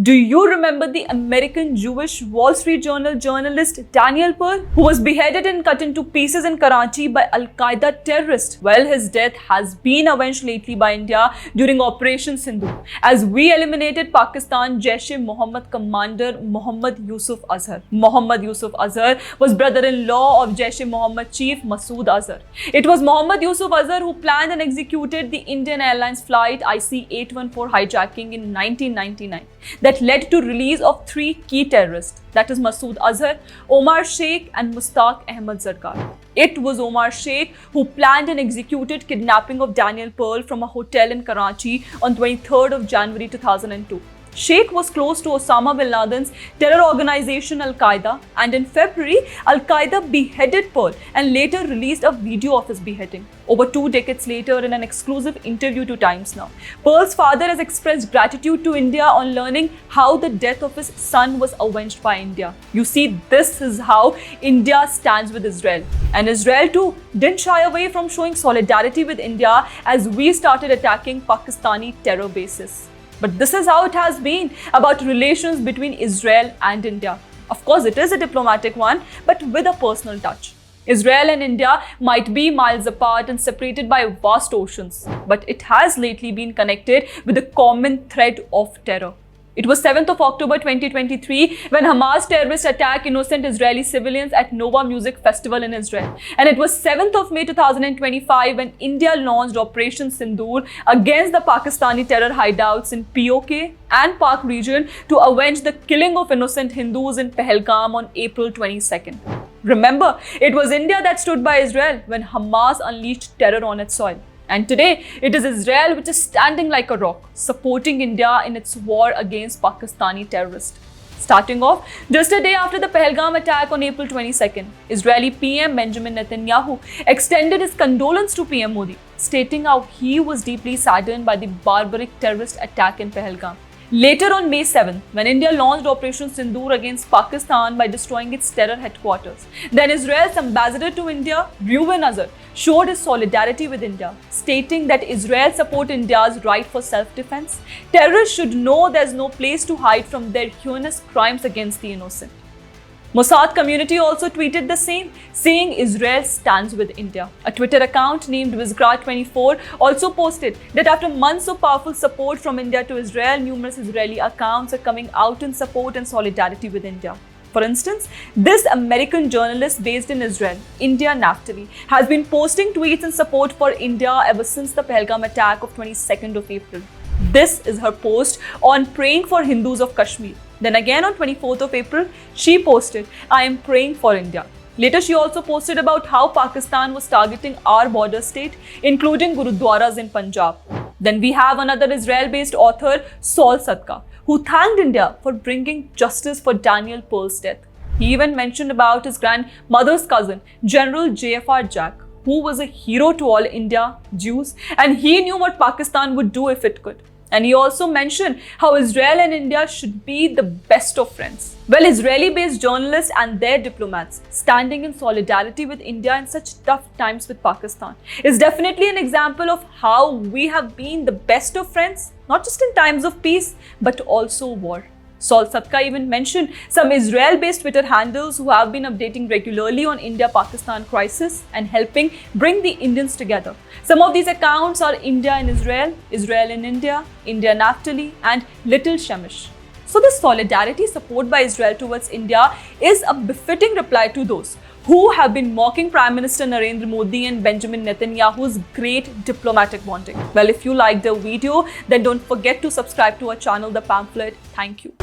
Do you remember the American Jewish Wall Street Journal journalist Daniel Pearl, who was beheaded and cut into pieces in Karachi by Al-Qaeda terrorists? Well, his death has been avenged lately by India during Operation Sindoor, as we eliminated Pakistan Jaish-e-Mohammed commander Mohammad Yusuf Azhar. Mohammad Yusuf Azhar was brother-in-law of Jaish-e-Mohammed chief Masood Azhar. It was Mohammad Yusuf Azhar who planned and executed the Indian Airlines flight IC-814 hijacking in 1999. That led to release of three key terrorists, that is Masood Azhar, Omar Sheikh and Mustaq Ahmed Zarqar. It was Omar Sheikh who planned and executed kidnapping of Daniel Pearl from a hotel in Karachi on 23rd of January 2002. Sheikh was close to Osama bin Laden's terror organization Al-Qaeda, and in February, Al-Qaeda beheaded Pearl and later released a video of his beheading. Over 2 decades later, in an exclusive interview to Times Now, Pearl's father has expressed gratitude to India on learning how the death of his son was avenged by India. You see, this is how India stands with Israel. And Israel too didn't shy away from showing solidarity with India as we started attacking Pakistani terror bases. But this is how it has been about relations between Israel and India. Of course, it is a diplomatic one, but with a personal touch. Israel and India might be miles apart and separated by vast oceans, but it has lately been connected with a common thread of terror. It was 7th of October 2023 when Hamas terrorists attacked innocent Israeli civilians at Nova Music Festival in Israel. And it was 7th of May 2025 when India launched Operation Sindoor against the Pakistani terror hideouts in POK and Pak region to avenge the killing of innocent Hindus in Pahalgam on April 22nd. Remember, it was India that stood by Israel when Hamas unleashed terror on its soil. And today, it is Israel which is standing like a rock, supporting India in its war against Pakistani terrorists. Starting off, just a day after the Pahalgam attack on April 22nd, Israeli PM Benjamin Netanyahu extended his condolence to PM Modi, stating how he was deeply saddened by the barbaric terrorist attack in Pahalgam. Later on May 7th, when India launched Operation Sindoor against Pakistan by destroying its terror headquarters, then Israel's ambassador to India, Reuven Azar, showed his solidarity with India, stating that Israel supports India's right for self-defense. Terrorists should know there's no place to hide from their heinous crimes against the innocent. Mossad community also tweeted the same, saying Israel stands with India. A Twitter account named Wizgrad24 also posted that after months of powerful support from India to Israel, numerous Israeli accounts are coming out in support and solidarity with India. For instance, this American journalist based in Israel, India Naftali, has been posting tweets in support for India ever since the Pahalgam attack of 22nd of April. This is her post on praying for Hindus of Kashmir. Then again on 24th of April, she posted, I am praying for India. Later, she also posted about how Pakistan was targeting our border state, including Gurudwaras in Punjab. Then we have another Israel-based author, Saul Sadka, who thanked India for bringing justice for Daniel Pearl's death. He even mentioned about his grandmother's cousin, General JFR Jack, who was a hero to all India Jews, and he knew what Pakistan would do if it could. And he also mentioned how Israel and India should be the best of friends. Well, Israeli-based journalists and their diplomats standing in solidarity with India in such tough times with Pakistan is definitely an example of how we have been the best of friends, not just in times of peace, but also war. Saul Sadka even mentioned some Israel-based Twitter handles who have been updating regularly on India-Pakistan crisis and helping bring the Indians together. Some of these accounts are India in Israel, Israel in India, India Naftali, and Little Shemish. So this solidarity support by Israel towards India is a befitting reply to those who have been mocking Prime Minister Narendra Modi and Benjamin Netanyahu's great diplomatic bonding. Well, if you liked the video, then don't forget to subscribe to our channel, The Pamphlet. Thank you.